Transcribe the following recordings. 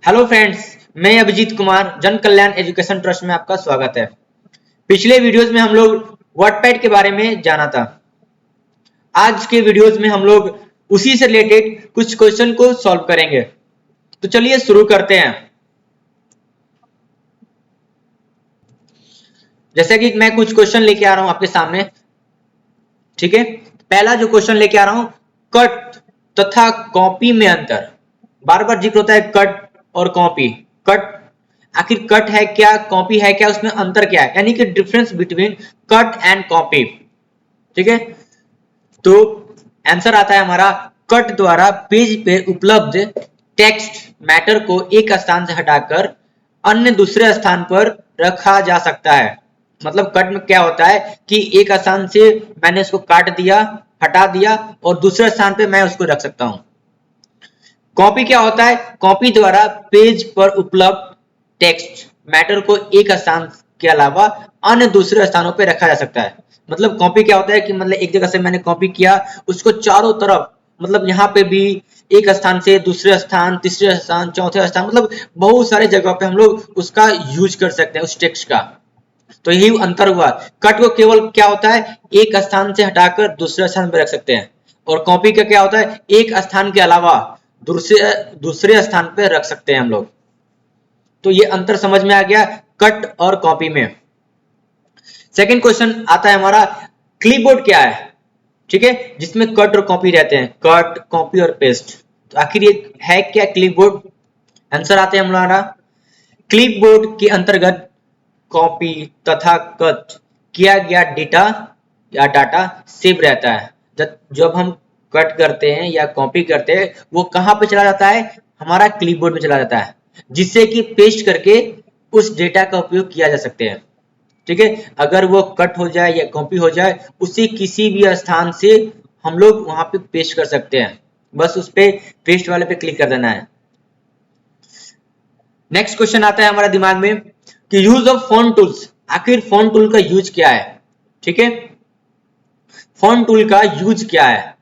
Hello friends, मैं अभिजीत कुमार जन कल्याण education trust में आपका स्वागत है। पिछले वीडियोस में हम लोग वर्डपैड के बारे में जाना था। आज के वीडियोस में हम लोग उसी से रिलेटेड कुछ क्वेश्चन को सॉल्व करेंगे। तो चलिए शुरू करते हैं। जैसे कि मैं कुछ क्वेश्चन लेके आ रहा हूं आपके सामने, ठीक है। पहला जो क्वेश्चन लेके आ रहा हूं, कट तथा कॉपी में अंतर। बार बार जिक्र होता है कट और कॉपी। कट आखिर कट है क्या, कॉपी है क्या, उसमें अंतर क्या है, यानी कि difference between cut and copy, ठीक है। तो आंसर आता है हमारा, कट द्वारा पेज पे उपलब्ध टेक्स्ट मैटर को एक स्थान से हटाकर अन्य दूसरे स्थान पर रखा जा सकता है। मतलब कट में क्या होता है कि एक स्थान से मैंने उसको काट दिया, हटा दिया और दूसरे स्थान पे मैं उसको रख सकता हूं। कॉपी क्या होता है, कॉपी द्वारा पेज पर उपलब्ध टेक्स्ट मैटर को एक स्थान के अलावा अन्य दूसरे स्थानों पर रखा जा सकता है। मतलब कॉपी क्या होता है कि मतलब एक जगह से मैंने कॉपी किया, उसको चारों तरफ, मतलब यहाँ पे भी एक स्थान से दूसरे स्थान, तीसरे स्थान, चौथे स्थान, मतलब बहुत सारे जगह पे हम लोग उसका यूज कर सकते हैं उस टेक्स्ट का। तो यही अंतर हुआ। कट को केवल क्या होता है, एक स्थान से हटाकर दूसरे स्थान पर रख सकते हैं, और कॉपी का क्या होता है, एक स्थान के अलावा दूसरे दूसरे स्थान पर रख सकते हैं हम लोग। तो ये अंतर समझ में आ गया कट और कॉपी में। सेकंड क्वेश्चन आता है हमारा, क्लिपबोर्ड क्या है, ठीक है, जिसमें कट और कॉपी रहते हैं, कट, कॉपी और पेस्ट। तो आखिर ये है क्या क्लिपबोर्ड? आंसर आते हैं हमारा, क्लिपबोर्ड के अंतर्गत कॉपी तथा कट किया गया डेटा या डाटा सेव रहता है। जब हम कट करते हैं या कॉपी करते हैं, वो कहां पे चला जाता है, हमारा क्लिपबोर्ड में चला जाता है, जिससे कि पेस्ट करके उस डेटा का उपयोग किया जा सकते हैं, ठीक है। अगर वो कट हो जाए या कॉपी हो जाए, उसे किसी भी स्थान से हम लोग वहां पे पेस्ट कर सकते हैं। बस उस पे पेस्ट वाले पे क्लिक कर देना है। नेक्स्ट क्वेश्चन आता है हमारा दिमाग में कि यूज ऑफ फॉन्ट टूल्स। आखिर फॉन्ट टूल का यूज क्या है, ठीक है। फॉन्ट टूल का यूज क्या है,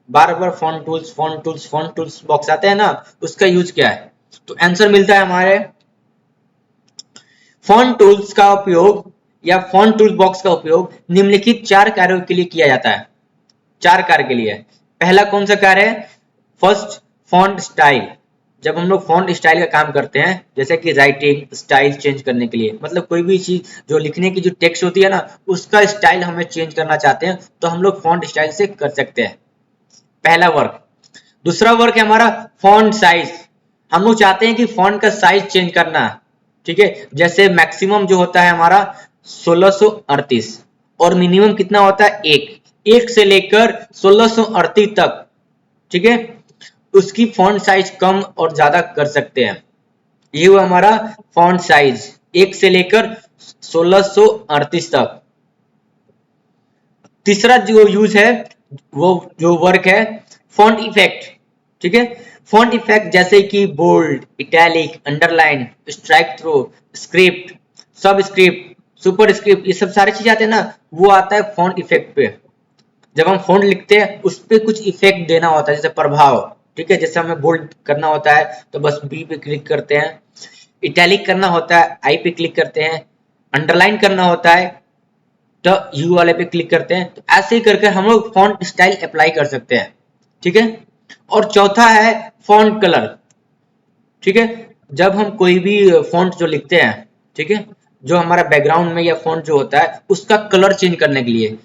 बार बार font tools font tools font tools box आते हैं ना, उसका यूज क्या है? तो आंसर मिलता है हमारे, फॉन्ट टूल्स का उपयोग या फॉन्ट टूल बॉक्स का उपयोग निम्नलिखित 4 कार्यों के लिए किया जाता है। 4 कार्य के लिए। पहला कौन सा कार्य है? First, font style. जब हम लोग फॉन्ट स्टाइल का काम करते हैं, जैसे कि राइटिंग स्टाइल चेंज करने के लिए, मतलब कोई भी चीज जो लिखने की जो टेक्स्ट होती है ना, उसका स्टाइल हमें चेंज करना चाहते हैं, तो हम लोग फॉन्ट स्टाइल से कर सकते हैं। पहला वर्क। दूसरा वर्क है हमारा फॉन्ट साइज। हम लोग चाहते हैं कि फॉन्ट का साइज चेंज करना, ठीक है। जैसे मैक्सिमम जो होता है हमारा 1638 और मिनिमम कितना होता है, एक से लेकर 1638 तक, ठीक है। उसकी फॉन्ट साइज कम और ज्यादा कर सकते हैं। ये हुआ हमारा फॉन्ट साइज, एक से लेकर 1638 तक। तीसरा जो यूज है, वो जो वर्क है, फॉन्ट इफेक्ट, ठीक है। फॉन्ट इफेक्ट जैसे कि bold, italic, underline, strikethrough, script, subscript, superscript, ये सब सारी चीजें आते हैं ना, वो आता है फॉन्ट इफेक्ट पे। जब हम फॉन्ट लिखते हैं, उस पर कुछ इफेक्ट देना होता है, जैसे प्रभाव, ठीक है। जैसे हमें बोल्ड करना होता है तो बस बी पे क्लिक करते हैं, इटैलिक करना होता है आई पे क्लिक करते हैं, अंडरलाइन करना होता है तो यू वाले पे क्लिक करते हैं। तो ऐसे ही करके हम लोग फॉन्ट स्टाइल अप्लाई कर सकते हैं, ठीक है। और चौथा है फॉन्ट कलर, ठीक है। जब हम कोई भी फॉन्ट जो लिखते हैं, ठीक है, जो हमारा बैकग्राउंड में या फॉन्ट जो होता है, उसका कलर चेंज करने के लिए,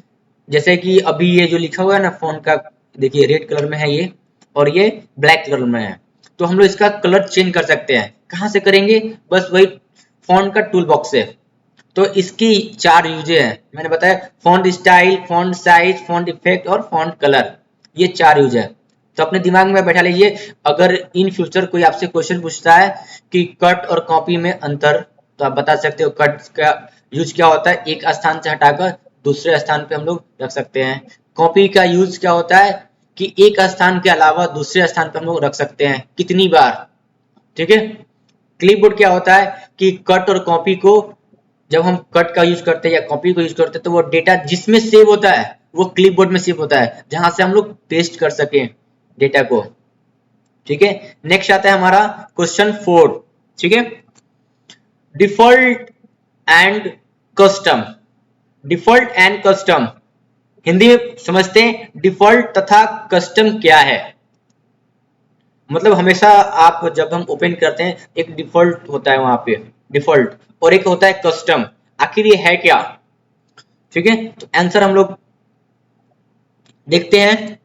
जैसे कि अभी ये जो लिखा हुआ है ना फॉन्ट का, देखिए रेड कलर में है ये, और ये ब्लैक कलर में है, तो हम लोग इसका कलर चेंज कर सकते हैं। कहाँ से करेंगे? बस वही फॉन्ट का टूल बॉक्स से। तो इसकी 4 यूजे हैं, मैंने बताया, font style, font size, font effect और फॉन्ट कलर, ये 4 यूज है। तो अपने दिमाग में बैठा लीजिए, अगर इन फ्यूचर कोई आपसे क्वेश्चन पूछता है कि कट और कॉपी में अंतर, तो आप बता सकते हो कट का यूज क्या होता है, एक स्थान से हटाकर दूसरे स्थान पे हम लोग रख सकते हैं। कॉपी का यूज क्या होता है कि एक स्थान के अलावा दूसरे स्थान पे हम लोग रख सकते हैं, कितनी बार, ठीक है। क्लिपबोर्ड क्या होता है कि कट और कॉपी को, जब हम कट का यूज करते हैं या कॉपी को यूज करते हैं, तो वो डेटा जिसमें सेव होता है वो क्लिपबोर्ड में सेव होता है, जहां से हम लोग पेस्ट कर सकें डेटा को। ठीक है। नेक्स्ट आता है हमारा क्वेश्चन 4। ठीक है, default and custom. Default and custom Hindi में समझते हैं, डिफॉल्ट तथा कस्टम क्या है। मतलब हमेशा आप जब हम ओपन करते हैं एक डिफॉल्ट होता है वहां पे, डिफॉल्ट, और एक होता है कस्टम। आखिर ये है क्या? ठीक है, तो आंसर हम लोग देखते हैं।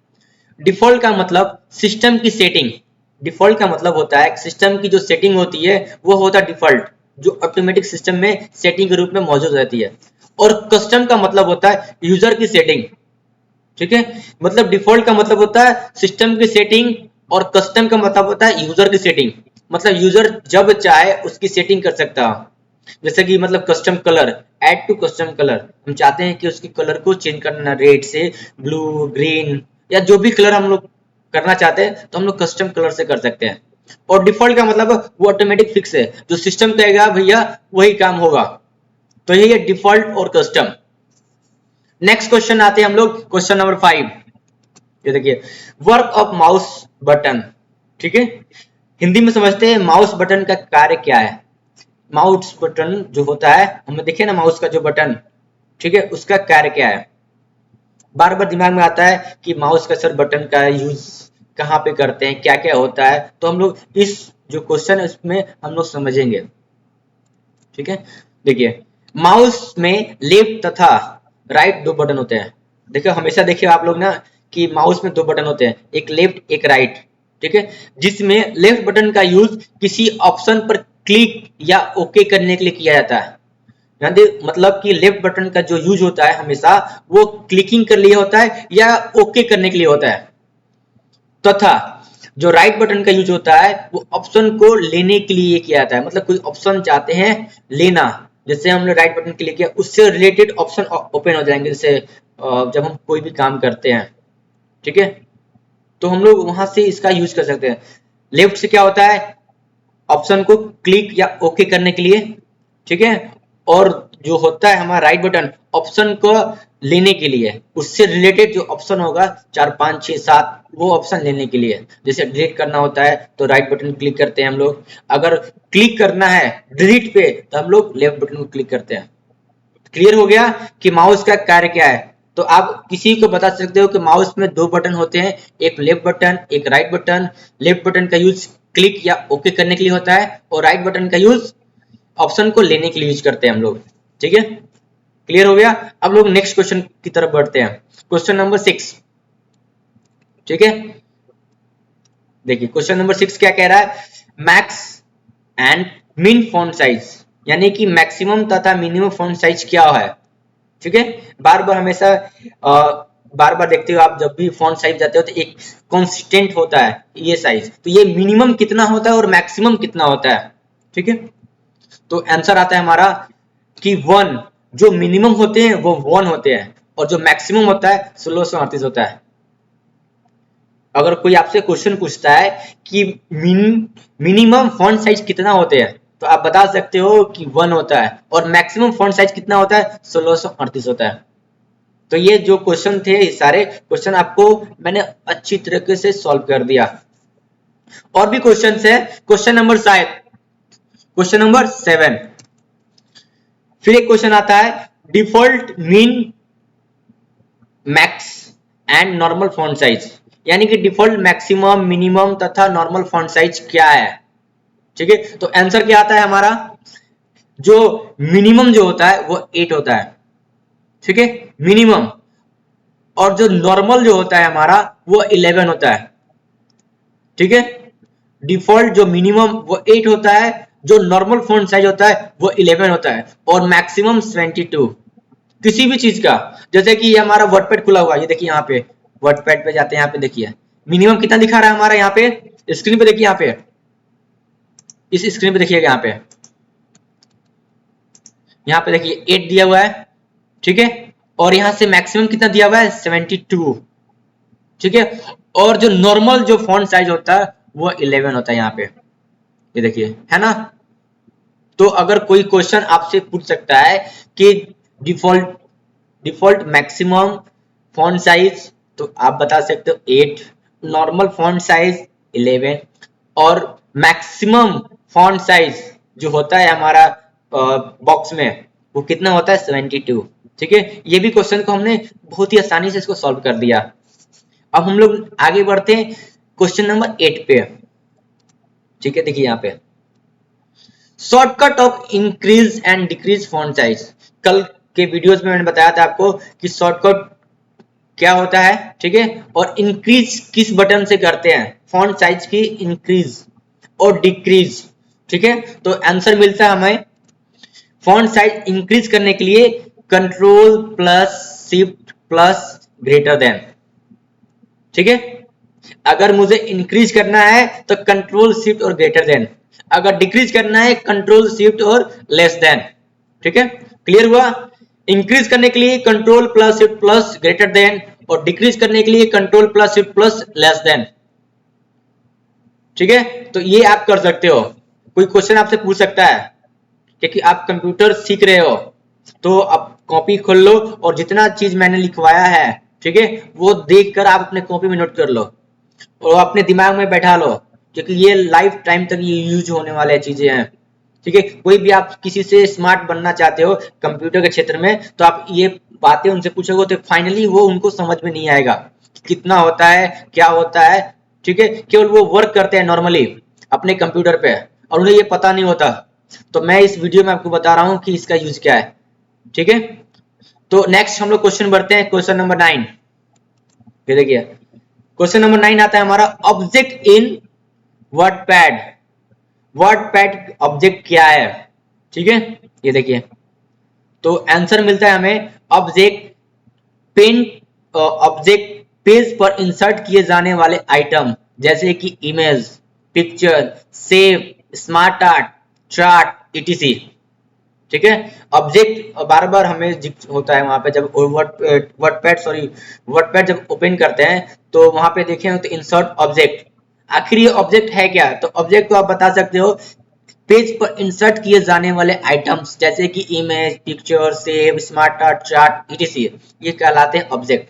डिफॉल्ट का मतलब सिस्टम की सेटिंग। डिफॉल्ट का मतलब होता है सिस्टम की जो सेटिंग होती है वो होता है डिफॉल्ट, जो ऑटोमेटिक सिस्टम में सेटिंग के रूप में मौजूद रहती है। और कस्टम का मतलब होता है यूजर की सेटिंग। ठीक है, मतलब डिफॉल्ट का मतलब होता है सिस्टम की सेटिंग और कस्टम का मतलब होता है यूजर की सेटिंग। मतलब यूजर जब चाहे उसकी सेटिंग कर सकता है। जैसे कि मतलब custom colour, add to custom colour, हम चाहते हैं कि उसकी कलर को चेंज करना, रेड से ब्लू, ग्रीन, या जो भी कलर हम लोग करना चाहते हैं तो हम लोग कस्टम कलर से कर सकते हैं। और डिफॉल्ट का मतलब वो ऑटोमेटिक फिक्स है, जो सिस्टम कहेगा भैया वही काम होगा। तो यही है डिफॉल्ट और कस्टम। नेक्स्ट क्वेश्चन आते हैं हम लोग क्वेश्चन नंबर 5। ये देखिए, वर्क ऑफ माउस बटन। ठीक है, हिंदी में समझते हैं माउस बटन का कार्य क्या है। माउस बटन जो होता है, हमें देखिए ना माउस का जो बटन, ठीक है, उसका कार्य क्या है। बार बार दिमाग में आता है कि माउस का सर बटन का यूज कहाँ पे करते हैं, क्या क्या होता है, तो हम लोग इस जो क्वेश्चन है उसमें हम लोग समझेंगे। ठीक है, देखिए, माउस में लेफ्ट तथा राइट दो बटन होते हैं। देखिए हमेशा देखिए आप लोग ना कि माउस में दो बटन होते हैं, एक लेफ्ट एक राइट। ठीक है, जिसमें लेफ्ट बटन का यूज किसी ऑप्शन पर क्लिक या ओके करने के लिए किया जाता है। मतलब कि लेफ्ट बटन का जो यूज होता है हमेशा वो क्लिकिंग के लिए होता है या ओके करने के लिए होता है, तथा जो राइट बटन का यूज होता है वो ऑप्शन को लेने के लिए किया जाता है। मतलब कोई ऑप्शन चाहते हैं लेना, जैसे हमने राइट बटन क्लिक किया उससे रिलेटेड ऑप्शन ओपन हो जाएंगे। जैसे जब हम कोई भी काम करते हैं, ठीक है, तो हम लोग वहां से इसका यूज कर सकते हैं। लेफ्ट से क्या होता है, ऑप्शन को क्लिक या ओके करने के लिए। ठीक है, और जो होता है हमारा राइट बटन ऑप्शन को लेने के लिए, उससे रिलेटेड जो ऑप्शन होगा 4 5 6 7 वो ऑप्शन लेने के लिए। जैसे डिलीट करना होता है तो राइट बटन क्लिक करते हैं हम लोग, अगर क्लिक करना है डिलीट पे तो हम लोग लेफ्ट बटन को क्लिक करते हैं। क्लियर हो गया कि माउस का कार्य क्या है। तो आप किसी को बता सकते हो कि माउस में दो बटन होते हैं, एक लेफ्ट बटन एक राइट बटन। लेफ्ट बटन का यूज क्लिक या ओके करने के लिए होता है और राइट बटन का यूज ऑप्शन को लेने के लिए यूज करते हैं हम लोग। ठीक है, क्लियर हो गया। अब लोग नेक्स्ट क्वेश्चन की तरफ बढ़ते हैं, क्वेश्चन नंबर 6। ठीक है, देखिए क्वेश्चन नंबर 6 क्या कह रहा है, मैक्स एंड मिन फॉन्ट साइज, यानी कि मैक्सिमम तथा मिनिमम फॉन्ट साइज क्या है। ठीक है, बार बार हमेशा बार बार देखते हो आप जब भी फॉन्ट साइज जाते हो तो एक कांस्टेंट होता है ये साइज, तो ये मिनिमम कितना होता है और मैक्सिमम कितना होता है। ठीक है, तो आंसर आता है हमारा कि 1, जो मिनिमम होते हैं वो 1 होते हैं और जो मैक्सिमम होता है 1638 होता है। अगर कोई आपसे क्वेश्चन पूछता है कि मिनिमम फॉन्ट साइज कितना होते हैं तो आप बता सकते हो कि 1 होता है और मैक्सिमम फॉन्ट साइज कितना होता है 1638 होता है। तो ये जो क्वेश्चन थे सारे क्वेश्चन आपको मैंने अच्छी तरीके से सॉल्व कर दिया। और भी क्वेश्चन है, क्वेश्चन नंबर शायद क्वेश्चन नंबर 7। फिर एक क्वेश्चन आता है, default mean max and normal font size, यानी कि डिफॉल्ट मैक्सिमम मिनिमम तथा नॉर्मल फॉन्ट साइज क्या है। ठीक है, तो आंसर क्या आता है हमारा, जो मिनिमम जो होता है वो 8 होता है। ठीक है, मिनिमम, और जो नॉर्मल जो होता है हमारा वो 11 होता है। ठीक है, डिफॉल्ट जो मिनिमम वो 8 होता है, जो नॉर्मल फॉन्ट साइज होता है वो 11 होता है और मैक्सिमम 72 किसी भी चीज का। जैसे कि ये हमारा वर्डपैड खुला हुआ है, ये देखिए यहाँ पे वर्डपैड पे जाते हैं, यहाँ पे देखिए मिनिमम कितना दिखा रहा है हमारा, यहाँ पे स्क्रीन पे देखिए, यहाँ पे इस स्क्रीन पे देखिएगा, यहाँ पे देखिए 8 दिया हुआ है। ठीक है, और यहाँ से मैक्सिमम कितना दिया हुआ है 72। ठीक है, और जो नॉर्मल जो फॉन्ट साइज होता है वो 11 होता है यहाँ पे, ये देखिए, है ना। तो अगर कोई क्वेश्चन आपसे पूछ सकता है कि default default maximum font size, तो आप बता सकते हो 8, नॉर्मल फॉन्ट साइज 11, और मैक्सिमम फॉन्ट साइज जो होता है हमारा बॉक्स में वो कितना होता है 72। ठीक है, ये भी क्वेश्चन को हमने बहुत ही आसानी से इसको सॉल्व कर दिया। अब हम लोग आगे बढ़ते हैं क्वेश्चन नंबर 8 पे। ठीक है, देखिए यहाँ पे shortcut of increase and decrease font size. कल के वीडियोस में मैंने बताया था आपको कि शॉर्टकट क्या होता है, ठीक है, और इंक्रीज किस बटन से करते हैं, फॉन्ट साइज की इंक्रीज और डिक्रीज। ठीक है, तो आंसर मिलता है हमें फॉन्ट साइज इंक्रीज करने के लिए control plus shift plus greater than. ठीक है, अगर मुझे इंक्रीज करना है तो कंट्रोल शिफ्ट और ग्रेटर देन, अगर डिक्रीज करना है कंट्रोल शिफ्ट और लेस देन। ठीक है, क्लियर हुआ? इंक्रीज करने के लिए control plus shift plus greater than और डिक्रीज करने के लिए control plus shift plus less than. ठीक है, तो ये आप कर सकते हो। कोई क्वेश्चन आपसे पूछ सकता है क्योंकि आप कंप्यूटर सीख रहे हो, तो आप कॉपी खोल लो और जितना चीज मैंने लिखवाया है, ठीक है, वो देखकर आप अपने कॉपी में नोट कर लो और अपने दिमाग में बैठा लो, क्योंकि ये लाइफ टाइम तक ये यूज होने वाले चीजें हैं। ठीक है, कोई भी आप किसी से स्मार्ट बनना चाहते हो कंप्यूटर के क्षेत्र में, तो आप ये बातें उनसे पूछोगे तो फाइनली वो उनको समझ में नहीं आएगा कितना होता है, क्या होता है। ठीक है, केवल वो वर्क करते हैं नॉर्मली अपने कंप्यूटर पे और उन्हें ये पता नहीं होता। तो मैं इस वीडियो में आपको बता रहा हूँ कि इसका यूज क्या है। ठीक है, तो नेक्स्ट हम लोग क्वेश्चन बढ़ते हैं, क्वेश्चन नंबर 9। ये देखिए क्वेश्चन नंबर 9 आता है हमारा object in WordPad. WordPad object क्या है? ठीक है, ये देखिए, तो आंसर मिलता है हमें ऑब्जेक्ट पेन, ऑब्जेक्ट पेज पर इंसर्ट किए जाने वाले आइटम जैसे कि image, picture, save, smart art, chart, etc। ठीक है, ऑब्जेक्ट बार बार हमें होता है वहां पे जब वर्डपैड जब ओपन करते हैं तो वहां पे देखें तो इंसर्ट ऑब्जेक्ट। आखिर ये ऑब्जेक्ट है क्या? तो ऑब्जेक्ट को आप बता सकते हो पेज पर इंसर्ट किए जाने वाले आइटम्स जैसे कि image, picture, save, smart art, chart, etc। ये कहलाते हैं ऑब्जेक्ट।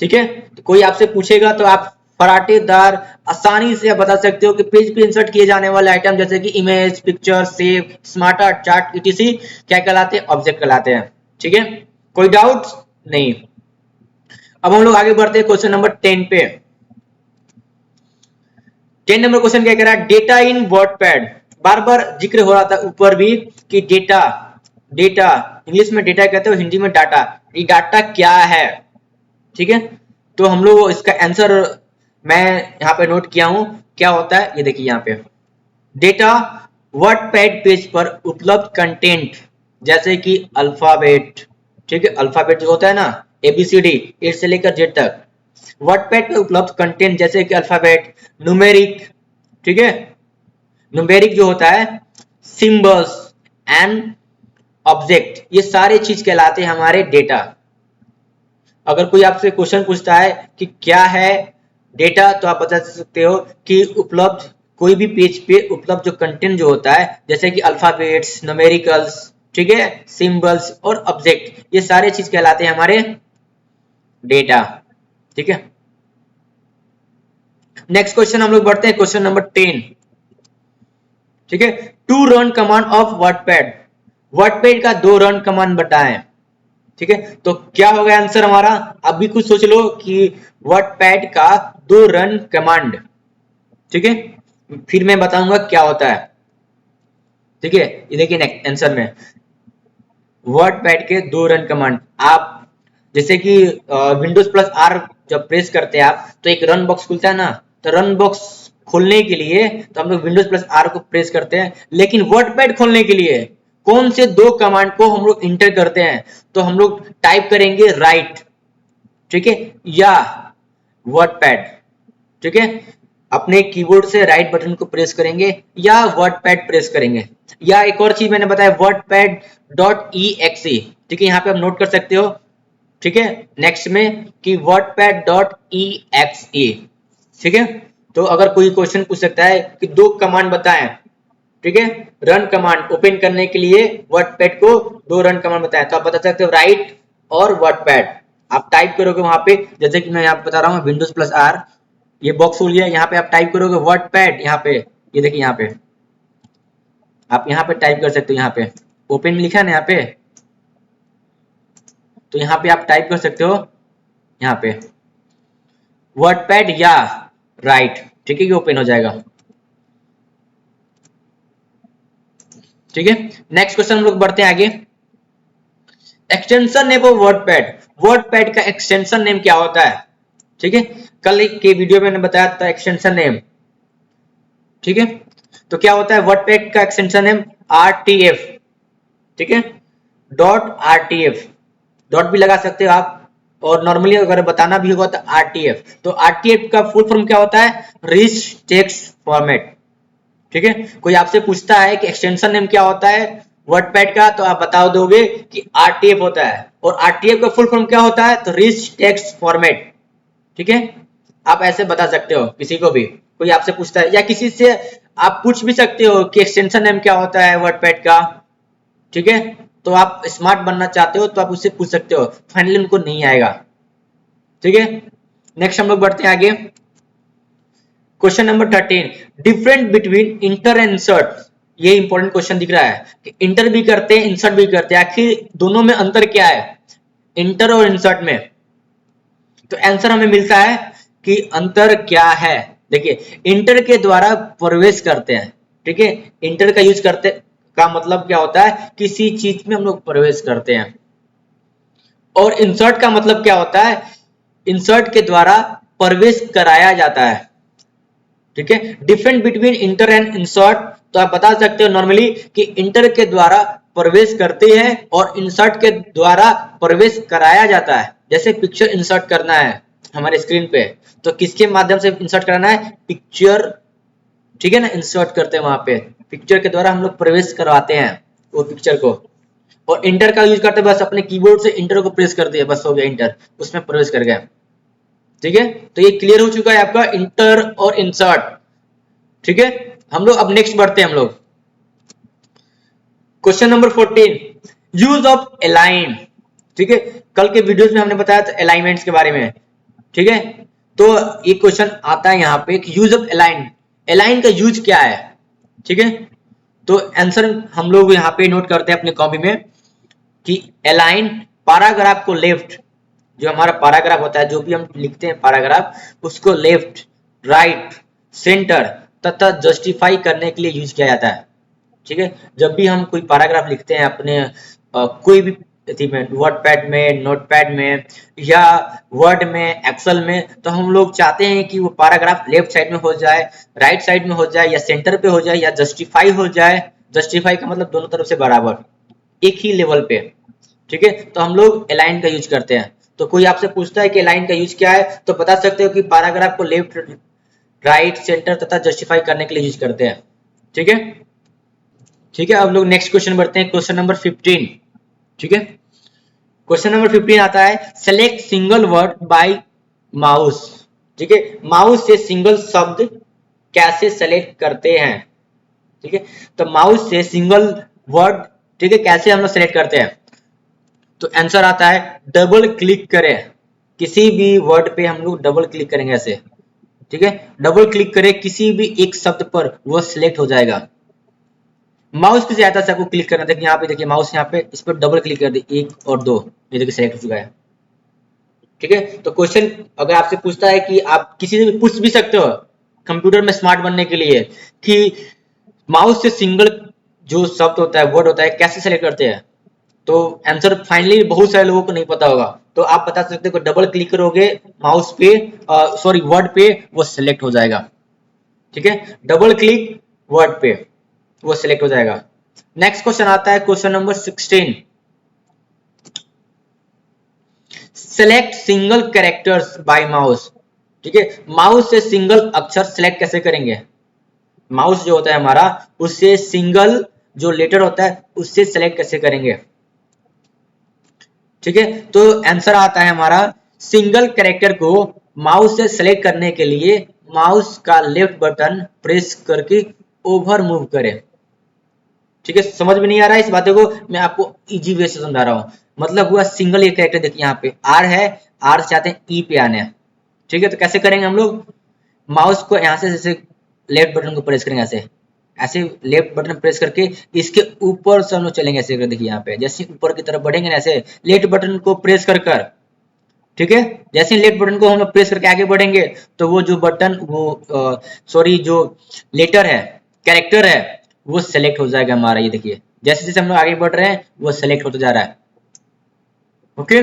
ठीक है, तो कोई आपसे पूछेगा तो आप फराटेदार आसानी से बता सकते हो कि पेज पे इंसर्ट किए जाने वाले आइटम जैसे कि image, picture, save, smart art, chart, etc क्या कहलाते हैं? ऑब्जेक्ट कहलाते हैं। ठीक है, कोई डाउट नहीं? अब हम लोग आगे बढ़ते हैं क्वेश्चन नंबर 10 पे। 10 नंबर क्वेश्चन क्या कह रहा है? डेटा इन वर्डपैड। बार बार जिक्र हो रहा था ऊपर भी कि डेटा, डेटा इंग्लिश में डेटा कहते हो, हिंदी में डाटा। ये डाटा क्या है? ठीक है, तो हम लोग इसका आंसर मैं यहाँ पे नोट किया हूं क्या होता है। ये देखिए यहाँ पे डेटा वर्डपैड पेज पर उपलब्ध कंटेंट जैसे कि अल्फाबेट। ठीक है, अल्फाबेट जो होता है ना ABCD A से लेकर Z तक, वर्डपैड पे उपलब्ध कंटेंट जैसे कि अल्फाबेट, न्यूमेरिक, ठीक है, न्यूमेरिक जो होता है, सिंबल्स एंड ऑब्जेक्ट, ये सारे चीज कहलाते हैं हमारे डेटा। अगर कोई आपसे क्वेश्चन पूछता है कि क्या है डेटा, तो आप बता सकते हो कि उपलब्ध कोई भी पेज पे उपलब्ध जो कंटेंट जो होता है जैसे कि अल्फाबेट्स, न्यूमेरिकल्स, ठीक है, सिंबल्स और ऑब्जेक्ट, ये सारे चीज कहलाते हैं हमारे डेटा। ठीक है, नेक्स्ट क्वेश्चन हम लोग बढ़ते हैं क्वेश्चन नंबर 10। ठीक है, to run command of WordPad. WordPad का 2 रन कमांड बताएं। ठीक है, तो क्या होगा आंसर हमारा? अब भी कुछ सोच लो कि वर्डपैड का 2 रन कमांड। ठीक है, फिर मैं बताऊंगा क्या होता है। ठीक है, ये देखिए आंसर में वर्डपैड के 2 रन कमांड। आप जैसे कि विंडोज प्लस आर जब प्रेस करते हैं आप तो एक रन बॉक्स खुलता है ना, तो रन बॉक्स खोलने के लिए तो हम लोग विंडोज प्लस आर को प्रेस करते हैं, लेकिन वर्डपैड खोलने के लिए कौन से 2 कमांड को हम लोग इंटर करते हैं? तो हम लोग टाइप करेंगे राइट, ठीक है, या वर्डपैड। ठीक है, अपने कीबोर्ड से राइट बटन को प्रेस करेंगे या वर्डपैड प्रेस करेंगे, या एक और चीज मैंने बताया वर्डपैड .exe। ठीक है, यहाँ पे आप नोट कर सकते हो। ठीक है, नेक्स्ट में कि wordpad.exe। ठीक है, तो अगर कोई क्वेश्चन पूछ सकता है कि 2 कमांड बताएं, ठीक है, रन कमांड ओपन करने के लिए वर्डपैड को 2 रन कमांड बताएं, तो आप बता सकते हो राइट और वर्डपैड। आप टाइप करोगे वहां पे, जैसे कि मैं यहाँ पे बता रहा हूँ विंडोज प्लस आर, ये बॉक्स खोल लिया, यहाँ पे आप टाइप करोगे वर्डपैड, यहाँ पे ये देखिए, यहाँ पे आप यहाँ पे टाइप कर सकते हो, यहाँ पे ओपन लिखा है ना यहाँ पे, तो यहाँ पे आप टाइप कर सकते हो यहाँ पे वर्डपैड या राइट, ठीक है, ये ओपन हो जाएगा। ठीक है, नेक्स्ट क्वेश्चन हम लोग बढ़ते हैं आगे। Extension name of WordPad, WordPad का एक्सटेंशन नेम क्या होता है? ठीक है, कल के वीडियो में मैंने बताया था एक्सटेंशन नेम। ठीक है, तो क्या होता है वर्डपैड का एक्सटेंशन नेम? RTF। ठीक है, .RTF, डॉट भी लगा सकते हो आप, और नॉर्मली अगर बताना भी होगा तो RTF। तो RTF का फुल फॉर्म क्या होता है? Rich text format. ठीक है, कोई आपसे पूछता है कि एक्सटेंशन नेम क्या होता है वर्डपैड का, तो आप बता दोगे कि RTF होता है, और RTF का फुल फॉर्म क्या होता है? तो रिच टेक्स्ट फॉर्मेट। ठीक है, आप ऐसे बता सकते हो किसी को भी, कोई आपसे पूछता है, या किसी से आप पूछ भी सकते हो कि एक्सटेंशन नेम क्या होता है वर्डपैड का। ठीक है, तो आप स्मार्ट बनना चाहते हो तो आप उससे पूछ सकते हो, फाइनली उनको नहीं आएगा। ठीक है, नेक्स्ट हम लोग बढ़ते हैं आगे। Question number 13, different between inter and insert. ये इंपॉर्टेंट क्वेश्चन दिख रहा है कि इंटर भी करते हैं इंसर्ट भी करते हैं, आखिर दोनों में अंतर क्या है इंटर और इंसर्ट में? तो आंसर हमें मिलता है कि अंतर क्या है। देखिए, इंटर के द्वारा प्रवेश करते हैं। ठीक है, इंटर का यूज करते का मतलब क्या होता है? किसी चीज में हम लोग प्रवेश करते हैं। और इंसर्ट का मतलब क्या होता है? इंसर्ट के द्वारा प्रवेश कराया जाता है। ठीक है, different between inter and insert, तो आप बता सकते हो नॉर्मली कि इंटर के द्वारा प्रवेश करते हैं और इंसर्ट के द्वारा प्रवेश कराया जाता है। जैसे पिक्चर इंसर्ट करना है हमारे स्क्रीन पे, तो किसके माध्यम से इंसर्ट कराना है? पिक्चर। ठीक है ना, इंसर्ट करते हैं वहां पे, पिक्चर के द्वारा हम लोग प्रवेश करवाते हैं वो पिक्चर को। और इंटर का यूज करते हैं, बस अपने कीबोर्ड से इंटर को प्रेस कर दिया, बस हो गया इंटर, उसमें प्रवेश कर गया। ठीक है, तो ये क्लियर हो चुका है आपका इंटर और इंसर्ट। ठीक है, हम लोग अब नेक्स्ट बढ़ते हैं हम लोग। Question number 14, use of align. ठीक है, कल के वीडियोस में हमने बताया था अलाइनमेंट्स के बारे में। ठीक है, तो एक क्वेश्चन आता है यहाँ पे कि यूज ऑफ अलाइन, अलाइन का यूज क्या है? ठीक है, तो आंसर हम लोग यहाँ पे नोट करते हैं अपने कॉपी में कि अलाइन पैराग्राफ को लेफ्ट, जो हमारा पैराग्राफ होता है, जो भी हम लिखते हैं पैराग्राफ, उसको लेफ्ट, राइट, सेंटर तथा जस्टिफाई करने के लिए यूज किया जाता है। ठीक है, जब भी हम कोई पैराग्राफ लिखते हैं अपने कोई भी में, वर्डपैड में, नोटपैड में, या वर्ड में, एक्सेल में, तो हम लोग चाहते हैं कि वो पैराग्राफ लेफ्ट साइड में हो जाए, राइट साइड में हो जाए, या सेंटर पे हो जाए, या जस्टिफाई हो जाए। जस्टिफाई का मतलब दोनों तरफ से बराबर, एक ही लेवल पे। ठीक है, तो हम लोग अलाइन का यूज करते हैं। तो कोई आपसे पूछता है कि अलाइन का यूज क्या है, तो बता सकते हो कि पैराग्राफ को लेफ्ट, राइट, सेंटर तथा जस्टिफाई करने के लिए यूज करते हैं। ठीक है, ठीक है, अब लोग नेक्स्ट क्वेश्चन बढ़ते हैं, क्वेश्चन नंबर 15। ठीक है, क्वेश्चन नंबर 15 आता है, select single word by mouse. ठीक है, माउस से सिंगल शब्द कैसे सेलेक्ट करते हैं? ठीक है, तो माउस से सिंगल वर्ड, ठीक है, कैसे हम लोग सेलेक्ट करते हैं? तो आंसर आता है डबल क्लिक करें, किसी भी वर्ड पे हम लोग डबल क्लिक करेंगे ऐसे। ठीक है, डबल क्लिक करें किसी भी एक शब्द पर, वो सिलेक्ट हो जाएगा। माउस की सहायता से आपको क्लिक करना, देखिए यहाँ पे, देखिए माउस यहाँ पे, इस पर डबल क्लिक कर दे, 1 और 2, ये देखिए सिलेक्ट हो चुका है। ठीक है, तो क्वेश्चन अगर आपसे पूछता है कि आप किसी से भी पूछ भी सकते हो कंप्यूटर में स्मार्ट बनने के लिए कि माउस से सिंगल जो शब्द होता है, वर्ड होता है, कैसे सेलेक्ट करते हैं, तो आंसर फाइनली बहुत सारे लोगों को नहीं पता होगा, तो आप बता सकते हो डबल क्लिक करोगे माउस पे, सॉरी वर्ड पे, वो सिलेक्ट हो जाएगा। ठीक है, डबल क्लिक वर्ड पे, वो सिलेक्ट हो जाएगा। नेक्स्ट क्वेश्चन आता है question number 16, select single characters by mouse. ठीक है, माउस से सिंगल अक्षर सेलेक्ट कैसे करेंगे? माउस जो होता है हमारा, उससे सिंगल जो लेटर होता है उससे सेलेक्ट कैसे करेंगे? ठीक है, तो आंसर आता है हमारा, सिंगल कैरेक्टर को माउस से सेलेक्ट करने के लिए माउस का लेफ्ट बटन प्रेस करके ओवर मूव करें। ठीक है, समझ में नहीं आ रहा है इस बातों को, मैं आपको इजी वे से समझा रहा हूं। मतलब हुआ सिंगल, ये कैरेक्टर देखिए यहाँ पे आर है, आर से चाहते हैं ई पे आने। ठीक है, तो कैसे करेंगे हम लोग? माउस को यहाँ से जैसे लेफ्ट बटन को प्रेस करेंगे, ऐसे ऐसे लेफ्ट बटन प्रेस करके इसके ऊपर से हम लोग चलेंगे ऐसे, देखिए यहाँ पे जैसे ऊपर की तरफ बढ़ेंगे ना, ऐसे लेफ्ट बटन को प्रेस कर कर, ठीक है, जैसे लेफ्ट बटन को हम लोग प्रेस करके आगे बढ़ेंगे तो वो जो बटन वो सॉरी जो लेटर है, कैरेक्टर है, वो सेलेक्ट हो जाएगा हमारा। ये देखिए जैसे जैसे हम लोग आगे बढ़ रहे हैं वो सेलेक्ट होता जा रहा है। ओके,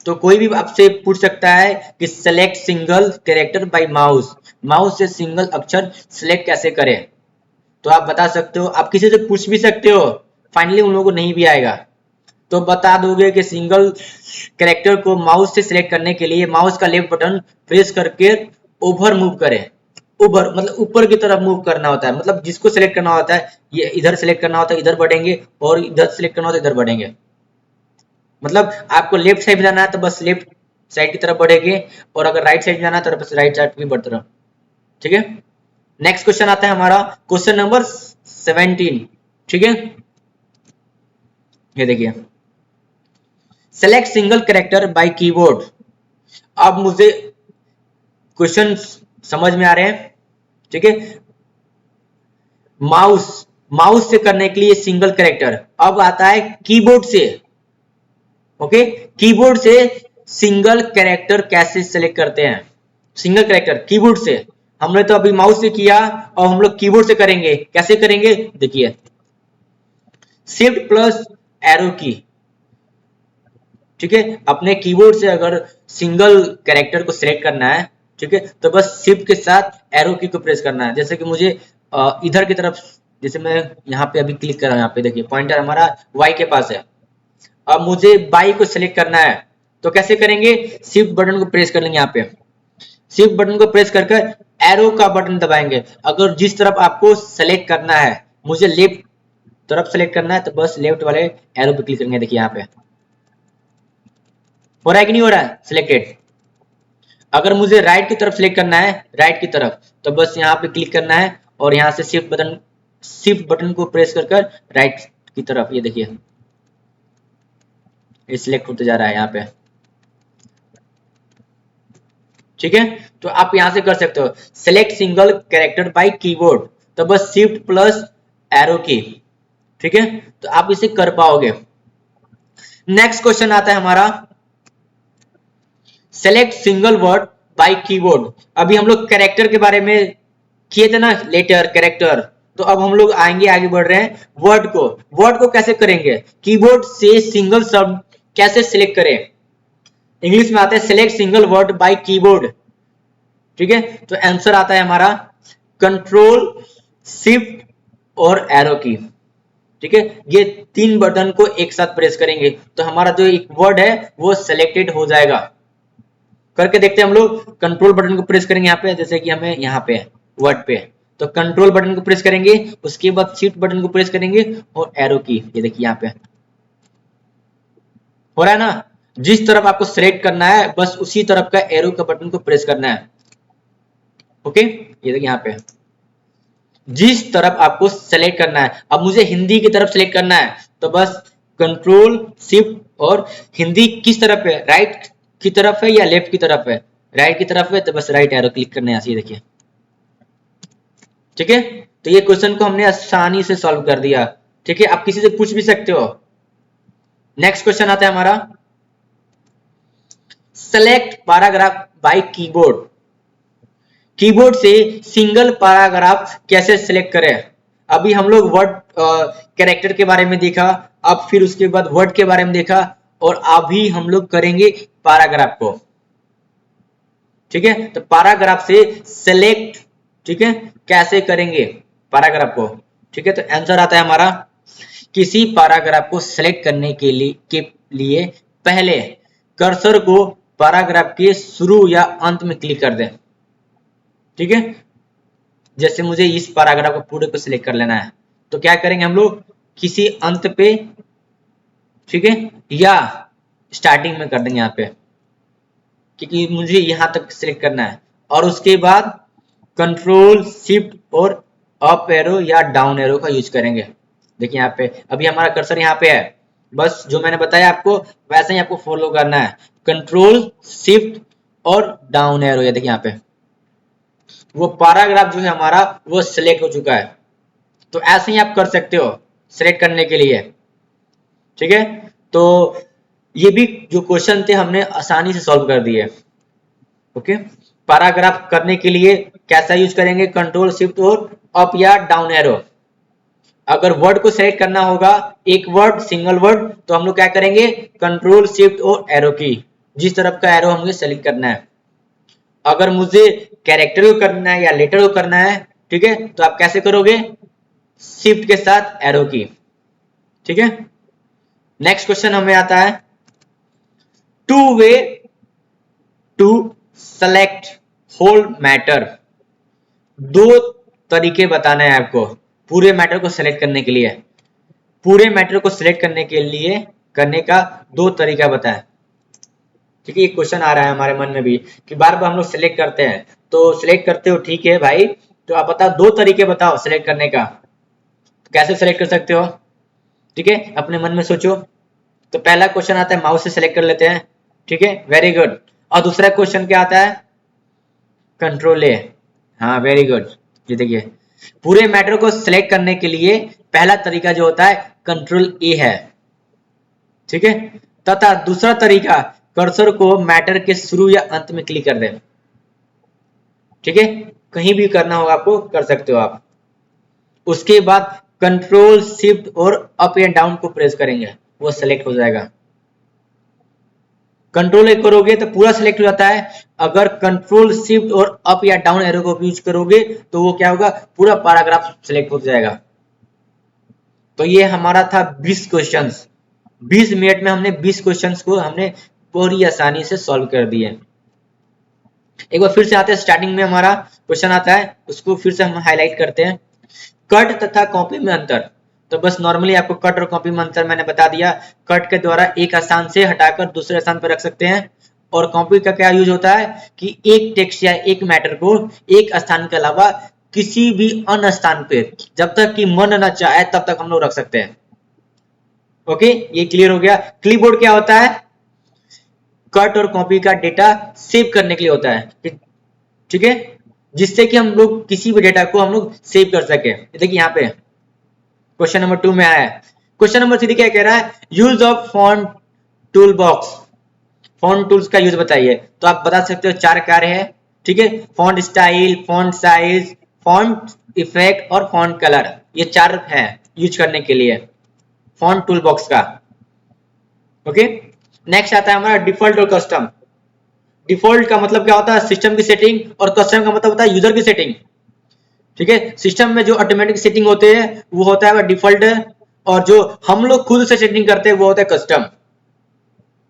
तो कोई भी आपसे पूछ सकता है कि select single character bye mouse, mouse से सिंगल अक्षर सेलेक्ट कैसे करें, तो आप बता सकते हो, आप किसी से पूछ भी सकते हो, फाइनली उन लोगों को नहीं भी आएगा तो बता दोगे कि सिंगल कैरेक्टर को माउस से सिलेक्ट करने के लिए माउस का लेफ्ट बटन प्रेस करके ओवर मूव करें। ओवर मतलब ऊपर की तरफ मूव करना होता है, मतलब जिसको सिलेक्ट करना होता है ये इधर सिलेक्ट करना होता है इधर बढ़ेंगे, और इधर सिलेक्ट करना होता है इधर बढ़ेंगे। मतलब आपको लेफ्ट साइड जाना है तो बस लेफ्ट साइड की तरफ बढ़ेंगे, और अगर राइट साइड जाना है तो बस राइट साइड भी बढ़ते रहो। ठीक है, नेक्स्ट क्वेश्चन आता है हमारा क्वेश्चन नंबर 17। ठीक है, ये देखिए select single character bye keyboard. अब मुझे क्वेश्चन समझ में आ रहे हैं, ठीक है, माउस माउस से करने के लिए सिंगल कैरेक्टर, अब आता है कीबोर्ड से। ओके, कीबोर्ड से सिंगल कैरेक्टर कैसे सेलेक्ट करते हैं, सिंगल कैरेक्टर कीबोर्ड से, हमने तो अभी माउस से किया और हम लोग कीबोर्ड से करेंगे, कैसे करेंगे देखिए, शिफ्ट प्लस एरो की, ठीक है, अपने कीबोर्ड से अगर सिंगल कैरेक्टर को सिलेक्ट करना है, ठीक है, तो बस शिफ्ट के साथ एरो की को प्रेस करना है। जैसे कि मुझे इधर की तरफ, जैसे मैं यहाँ पे अभी क्लिक कर रहा हूँ, यहाँ पे देखिए पॉइंटर हमारा वाई के पास है, अब मुझे बाई को सिलेक्ट करना है तो कैसे करेंगे, शिफ्ट बटन को प्रेस कर लेंगे, यहाँ पे शिफ्ट बटन को प्रेस करके एरो का बटन दबाएंगे। अगर जिस तरफ आपको सेलेक्ट करना है, मुझे लेफ्ट तरफ सेलेक्ट करना है तो बस लेफ्ट वाले एरो पे क्लिक करेंगे, देखिए यहाँ पे हो रहा है कि नहीं हो रहा है सिलेक्टेड। अगर मुझे राइट की तरफ सेलेक्ट करना है, राइट की तरफ, तो बस यहाँ पे क्लिक करना है और यहाँ से शिफ्ट बटन को प्रेस कर कर राइट की तरफ, ये देखिए ये सिलेक्ट होते जा रहा है यहाँ पे। ठीक है, तो आप यहां से कर सकते हो select single character bye keyboard, तो बस शिफ्ट प्लस एरो की, ठीक है, तो आप इसे कर पाओगे। नेक्स्ट क्वेश्चन आता है हमारा select single word by keyboard. अभी हम लोग कैरेक्टर के बारे में किए थे ना, लेटर कैरेक्टर, तो अब हम लोग आएंगे, आगे बढ़ रहे हैं वर्ड को कैसे करेंगे, कीबोर्ड से सिंगल शब्द कैसे सिलेक्ट करें, इंग्लिश में आता है select single word by keyboard. ठीक है, तो आंसर आता है हमारा कंट्रोल शिफ्ट और एरो की। ठीक है, ये तीन बटन को एक साथ प्रेस करेंगे तो हमारा जो एक वर्ड है वो सिलेक्टेड हो जाएगा। करके देखते हैं हम लोग, कंट्रोल बटन को प्रेस करेंगे यहाँ पे, जैसे कि हमें यहाँ पे वर्ड पे, तो कंट्रोल बटन को प्रेस करेंगे, उसके बाद शिफ्ट बटन को प्रेस करेंगे और एरो की, ये देखिए यहाँ पे हो रहा है ना, जिस तरफ आपको सिलेक्ट करना है बस उसी तरफ का एरो का बटन को प्रेस करना है। ओके, ये देखिए यहाँ पे जिस तरफ आपको सेलेक्ट करना है, अब मुझे हिंदी की तरफ सेलेक्ट करना है तो बस कंट्रोल शिफ्ट, और हिंदी किस तरफ है, राइट की तरफ है या लेफ्ट की तरफ है, राइट की तरफ है तो बस राइट एरो क्लिक करना है, ऐसे देखिए। ठीक है, तो ये क्वेश्चन को हमने आसानी से सॉल्व कर दिया। ठीक है, आप किसी से पूछ भी सकते हो। नेक्स्ट क्वेश्चन आता है हमारा select paragraph by keyboard. Keyboard से सिंगल पैराग्राफ कैसे सिलेक्ट करें, अभी हम लोग वर्ड कैरेक्टर के बारे में देखा, अब फिर उसके बाद वर्ड के बारे में देखा, और अभी हम लोग करेंगे पैराग्राफ को। ठीक है, तो पैराग्राफ से सिलेक्ट, ठीक है, कैसे करेंगे पैराग्राफ को। ठीक है, तो आंसर आता है हमारा किसी पैराग्राफ को सिलेक्ट करने के लिए पहले कर्सर को पैराग्राफ के शुरू या अंत में क्लिक कर दें। ठीक है, जैसे मुझे इस पैराग्राफ को पूरे को सिलेक्ट कर लेना है तो क्या करेंगे हम लोग, किसी अंत पे, ठीक है, या स्टार्टिंग में कर देंगे यहाँ पे, क्योंकि मुझे यहाँ तक सिलेक्ट करना है, और उसके बाद कंट्रोल शिफ्ट और अप एरो या डाउन एरो का यूज करेंगे। देखिए यहाँ पे अभी हमारा कर्सर यहाँ पे है, बस जो मैंने बताया आपको वैसे ही आपको फॉलो करना है, कंट्रोल शिफ्ट और डाउन एरो, ये देखिए यहाँ पे वो पैराग्राफ जो है हमारा वो सिलेक्ट हो चुका है। तो ऐसे ही आप कर सकते हो सिलेक्ट करने के लिए, ठीक है। तो ये भी जो क्वेश्चन थे हमने आसानी से सॉल्व कर दिए। ओके, पैराग्राफ करने के लिए कैसा यूज करेंगे, कंट्रोल शिफ्ट और अप या डाउन एरो। अगर वर्ड को सेलेक्ट करना होगा, एक वर्ड सिंगल वर्ड, तो हम लोग क्या करेंगे, कंट्रोल शिफ्ट और एरो की, जिस तरफ का एरो हमें सेलेक्ट करना है। अगर मुझे कैरेक्टर को करना है या लेटर को करना है, ठीक है, तो आप कैसे करोगे, शिफ्ट के साथ एरो की, ठीक है। नेक्स्ट क्वेश्चन हमें आता है, two way to select whole matter. दो तरीके बताना है आपको पूरे मैटर को सेलेक्ट करने के लिए। पूरे मैटर को सिलेक्ट करने के लिए करने का दो तरीका बताएं, ठीक है। ये क्वेश्चन आ रहा है हमारे मन में भी कि बार बार हम लोग सिलेक्ट करते हैं, तो सिलेक्ट करते हो, ठीक है भाई, तो आप बताओ दो तरीके बताओ सिलेक्ट करने का, तो कैसे सिलेक्ट कर सकते हो, ठीक है, अपने मन में सोचो। तो पहला क्वेश्चन आता है माउस से सिलेक्ट कर लेते हैं, ठीक है, वेरी गुड। और दूसरा क्वेश्चन क्या आता है, कंट्रोल ए, हाँ वेरी गुड। ये देखिए, पूरे मैटर को सिलेक्ट करने के लिए पहला तरीका जो होता है कंट्रोल ए है, ठीक है। तथा दूसरा तरीका कर्सर को मैटर के शुरू या अंत में क्लिक कर दें, ठीक है, कहीं भी करना होगा आपको कर सकते हो आप। उसके बाद कंट्रोल शिफ्ट और अप या डाउन को प्रेस करेंगे, वो सेलेक्ट हो जाएगा। कंट्रोल करोगे तो पूरा सिलेक्ट हो जाता है, अगर कंट्रोल शिफ्ट और अप या डाउन एरो को यूज करोगे तो वो क्या होगा, पूरा पैराग्राफ सिलेक्ट हो जाएगा। तो ये हमारा था 20 क्वेश्चंस। 20 मिनट में हमने 20 क्वेश्चंस को हमने पूरी आसानी से सॉल्व कर दिए। एक बार फिर से आते हैं, स्टार्टिंग में हमारा क्वेश्चन आता है, उसको फिर से हम हाईलाइट करते हैं। कट तथा कॉपी में अंतर। तो बस नॉर्मली आपको कट और कॉपी में अंतर मैंने बता दिया। कट के द्वारा एक स्थान से हटाकर दूसरे स्थान पर रख सकते हैं, और कॉपी का क्या यूज होता है कि एक टेक्स्ट या एक मैटर को एक स्थान के अलावा किसी भी अन्य स्थान पे जब तक कि मन न चाहे तब तक हम लोग रख सकते हैं। ओके, ये क्लियर हो गया। क्लिपबोर्ड क्या होता है, कट और कॉपी का डेटा सेव करने के लिए होता है, ठीक है, जिससे कि हम लोग किसी भी डेटा को हम लोग सेव कर सके। देखिए यहाँ पे क्वेश्चन नंबर 2 में आया है। क्वेश्चन नंबर 3 क्या कह रहा है, use of font tool box. Font tools का यूज बताइए। तो आप बता सकते हो 4 कार्य है, ठीक है, font style, font size, font effect और फॉन्ट कलर, ये 4 है यूज करने के लिए फॉन्ट टूल बॉक्स का। ओके, नेक्स्ट आता है हमारा डिफॉल्ट और कस्टम। डिफॉल्ट का मतलब क्या होता है, सिस्टम की सेटिंग, और कस्टम का मतलब होता है यूजर की सेटिंग, ठीक है। सिस्टम में जो ऑटोमेटिक सेटिंग होते हैं वो होता है वह डिफॉल्ट है, और जो हम लोग खुद से सेटिंग करते हैं वो होता है कस्टम।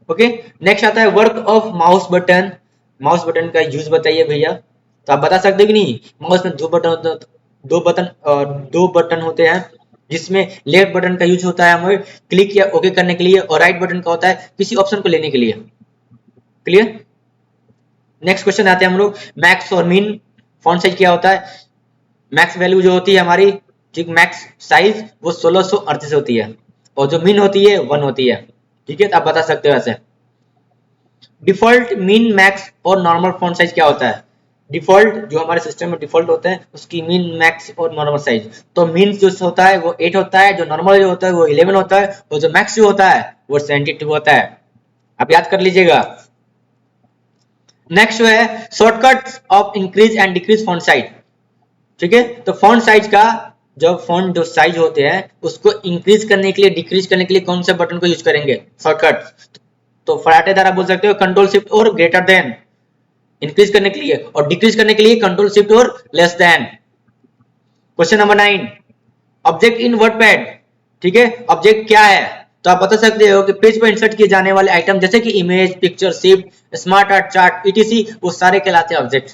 ओके, नेक्स्ट आता है work of mouse button. Mouse button का यूज बताइए भैया। तो आप बता सकते हो कि नहीं, माउस में दो बटन होते हैं, जिसमें लेफ्ट बटन का यूज होता है हमें क्लिक या ओके करने के लिए, और राइट बटन का होता है किसी ऑप्शन को लेने के लिए। क्लियर। नेक्स्ट क्वेश्चन आते हैं हम लोग, मैक्स और मिन। फॉन्ट साइज क्या होता है, मैक्स वैल्यू जो होती है हमारी, ठीक, मैक्स साइज वो 1638 होती है, और जो मिन होती है 1 होती है, ठीक है। तो आप बता सकते हो ऐसे। डिफॉल्ट, मिन, मैक्स और नॉर्मल फॉन्ट साइज क्या होता है। डिफॉल्ट जो हमारे सिस्टम में डिफॉल्ट होते हैं उसकी मिन, मैक्स और नॉर्मल साइज। तो मिन जो होता है वो 8 होता है, जो नॉर्मल जो होता है वो 11 होता है, और जो मैक्स जो होता है वो 72 होता है। आप याद कर लीजिएगा। नेक्स्ट जो है shortcut of increase and decrease font size, ठीक है। तो फॉन्ट साइज का जब फॉन्ट जो साइज होते हैं उसको इंक्रीज करने के लिए, डिक्रीज करने के लिए कौन से बटन को यूज करेंगे, शॉर्टकट। तो फटाटे द्वारा बोल सकते हो कंट्रोल शिफ्ट और ग्रेटर देन इंक्रीज करने के लिए, और डिक्रीज करने के लिए कंट्रोल शिफ्ट और less than. Question number 9, object in WordPad, ठीक है। ऑब्जेक्ट क्या है, तो आप बता सकते हो कि पेज पर इंसर्ट किए जाने वाले आइटम जैसे कि image, picture, ship, smart art, chart, etc, वो सारे कहलाते हैं ऑब्जेक्ट।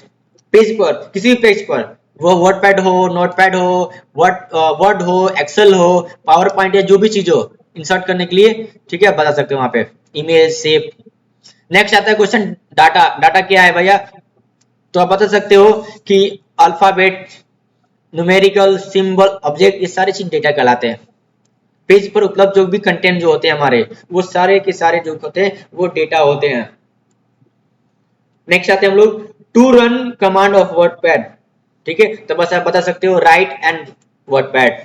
पेज पर, किसी भी पेज पर, वो वर्डपैड हो, नोटपैड हो, वर्ड हो, एक्सेल हो, पावर पॉइंट या जो भी चीज हो इंसर्ट करने के लिए, ठीक है, आप बता सकते हो वहां पे इमेज, शेप। नेक्स्ट आता है क्वेश्चन डाटा। डाटा क्या है भैया, तो आप बता सकते हो कि अल्फाबेट, न्यूमेरिकल, सिंबल, ऑब्जेक्ट, ये सारी चीज डेटा कहलाते हैं। पेज पर उपलब्ध जो भी कंटेंट जो होते हैं हमारे, वो सारे के सारे जो होते हैं वो डेटा होते हैं। नेक्स्ट आते हैं हम लोग to run command of WordPad. ठीक है, तो बस आप बता सकते हो राइट एंड वर्डपैड।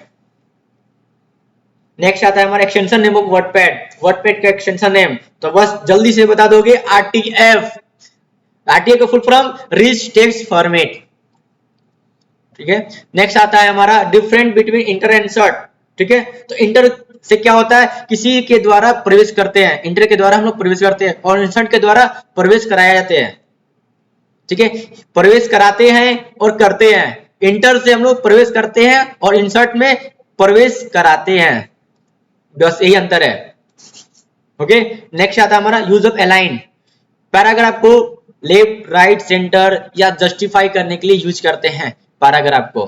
नेक्स्ट आता है हमारा extension name of WordPad, WordPad का एक्सटेंशन नेम, तो बस जल्दी से बता दोगे आरटीएफ। आरटीएफ का full form rich text format, ठीक है। नेक्स्ट आता है हमारा different between inter and insert, ठीक है। तो इंटर से क्या होता है, किसी के द्वारा प्रवेश करते हैं, इंटर के द्वारा हम लोग प्रवेश करते हैं, और इंसर्ट के द्वारा प्रवेश कराए जाते हैं, ठीक है। प्रवेश कराते हैं और करते हैं, इंटर से हम लोग प्रवेश करते हैं और इंसर्ट में प्रवेश कराते हैं, बस यही अंतर है। ओके, नेक्स्ट आता है हमारा यूज ऑफ अलाइन, पैराग्राफ को लेफ्ट राइट सेंटर या जस्टिफाई करने के लिए यूज करते हैं पैराग्राफ को।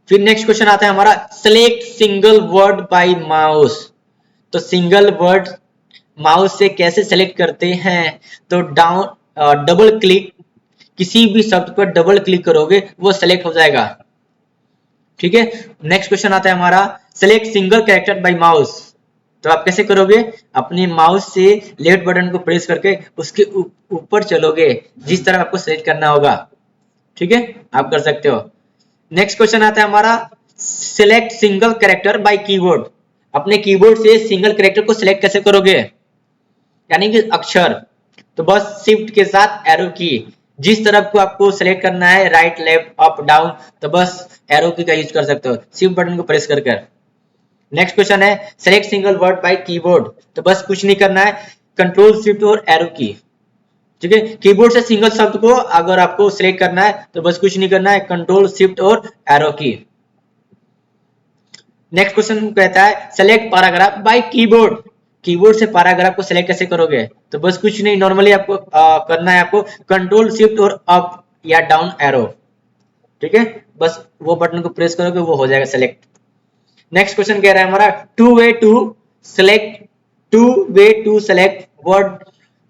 फिर नेक्स्ट क्वेश्चन आता है हमारा select single word by mouse, तो सिंगल वर्ड माउस से कैसे सेलेक्ट करते हैं, तो डाउन डबल क्लिक, किसी भी शब्द पर डबल क्लिक करोगे वो सेलेक्ट हो जाएगा, ठीक है। नेक्स्ट क्वेश्चन आता है हमारा select single character bye mouse, तो आप कैसे करोगे, अपने माउस से लेफ्ट बटन को प्रेस करके उसके ऊपर चलोगे, जिस तरह आपको सेलेक्ट करना होगा, ठीक है, आप कर सकते हो। नेक्स्ट क्वेश्चन आता है हमारा select single character bye keyboard, अपने कीबोर्ड से सिंगल कैरेक्टर को सिलेक्ट कैसे करोगे, यानी कि अक्षर, तो बस शिफ्ट के साथ एरो की, जिस तरफ को आपको सिलेक्ट करना है राइट लेफ्ट अप डाउन, तो बस एरो की का यूज कर सकते हो, शिफ्ट बटन को प्रेस करके। नेक्स्ट क्वेश्चन है select single word by keyboard, तो बस कुछ नहीं करना है, कंट्रोल शिफ्ट और एरो की, ठीक है। कीबोर्ड से सिंगल शब्द को अगर आपको सिलेक्ट करना है तो बस कुछ नहीं करना है, कंट्रोल शिफ्ट और एरो की। नेक्स्ट क्वेश्चन कहता है select paragraph by keyboard, keyboard से पैराग्राफ को सिलेक्ट कैसे करोगे, तो बस कुछ नहीं, नॉर्मली आपको करना है, आपको कंट्रोल शिफ्ट और अप या डाउन एरो, ठीक है, बस वो बटन को प्रेस करोगे वो हो जाएगा सिलेक्ट। नेक्स्ट क्वेश्चन कह रहा है हमारा two way to select word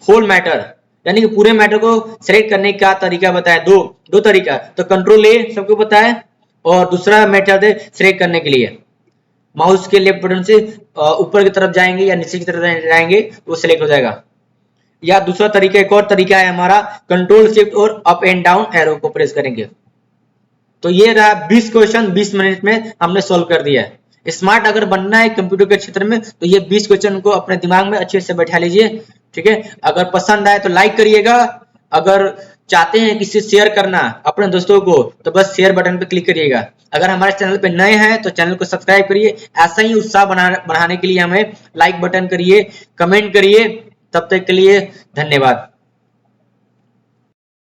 whole matter, यानी कि पूरे मैटर को सेलेक्ट करने का तरीका बताया, दो तरीका, तो कंट्रोल ए सबको पता है, और दूसरा मेथड है सेलेक्ट करने के लिए माउस के लेफ्ट बटन से ऊपर की तरफ जाएंगे या नीचे की तरफ जाएंगे वो सिलेक्ट हो जाएगा, या दूसरा तरीका, एक और तरीका है हमारा कंट्रोल शिफ्ट और अप एंड डाउन एरो को प्रेस करेंगे। तो ये रहा 20 क्वेश्चन 20 मिनट में हमने सोल्व कर दिया है। स्मार्ट अगर बनना है कंप्यूटर के क्षेत्र में तो ये 20 क्वेश्चन को अपने दिमाग में अच्छे से बैठा लीजिए, ठीक है। अगर पसंद आए तो लाइक करिएगा, अगर चाहते हैं किसी शेयर करना अपने दोस्तों को तो बस शेयर बटन पे क्लिक करिएगा। अगर हमारे चैनल पे नए हैं तो चैनल को सब्सक्राइब करिए, ऐसा ही उत्साह बढ़ाने के लिए हमें लाइक बटन करिए, कमेंट करिए। तब तक के लिए धन्यवाद।